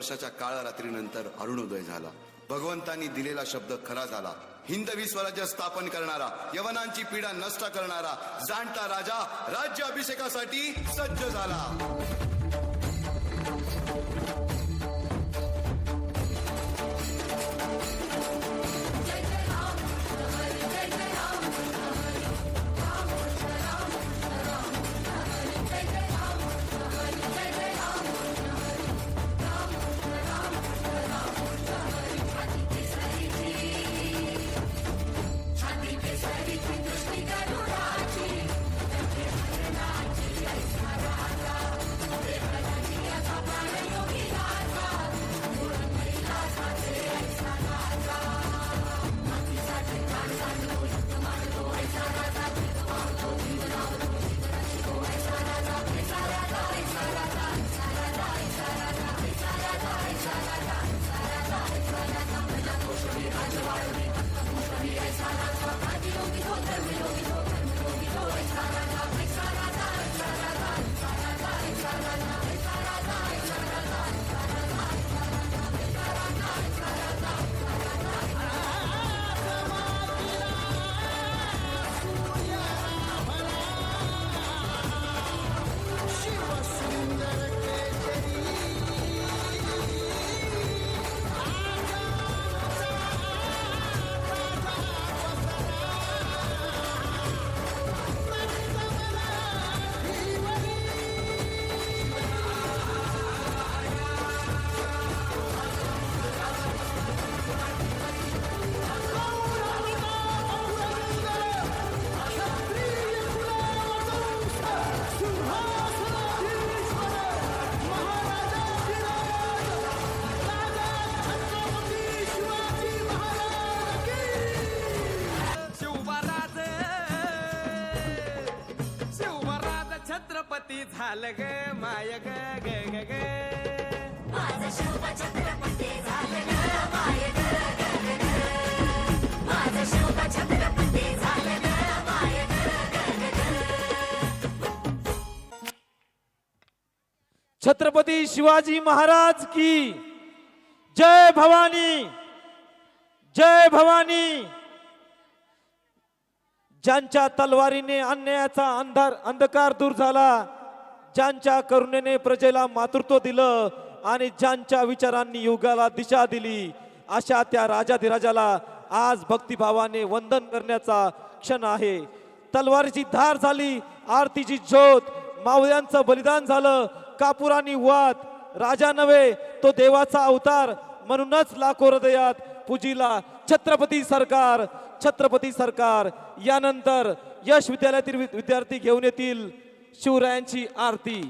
वर्षाच्या काळ रात्रीनंतर अरुणोदय झाला. भगवंतांनी दिलेला शब्द खरा झाला. हिंदवी स्वराज्य स्थापन करणारा, यवनांची पीडा नष्ट करणारा जाणता राजा राज्याभिषेकासाठी सज्ज झाला. छत्रपती झालं ग माय ग ग ग ग माझं शिव छत्रपती झालं ग माय ग ग ग ग माझं शिव छत्रपती झालं ग माय ग ग ग ग. छत्रपती शिवाजी महाराज की जय भवानी, जय भवानी. ज्यांच्या तलवारीने अन्यायाचा अंधकार दूर झाला, ज्यांच्या करुणेने प्रजेला मातृत्व दिलं आणि ज्यांच्या विचारांनी युगाला दिशा दिली, अशा त्या राजाधिराजाला आज भक्तिभावाने वंदन करण्याचा क्षण आहे. तलवारीची धार झाली, आरतीची ज्योत, मावळ्यांचं बलिदान झालं, कापुरानी वाद. राजा नव्हे तो देवाचा अवतार, म्हणूनच लाखो हृदयात पूजिला छत्रपती सरकार, छत्रपती सरकार. यानंतर यश विद्यालयातील विद्यार्थी घेऊन येतील शिवरायांची आरती.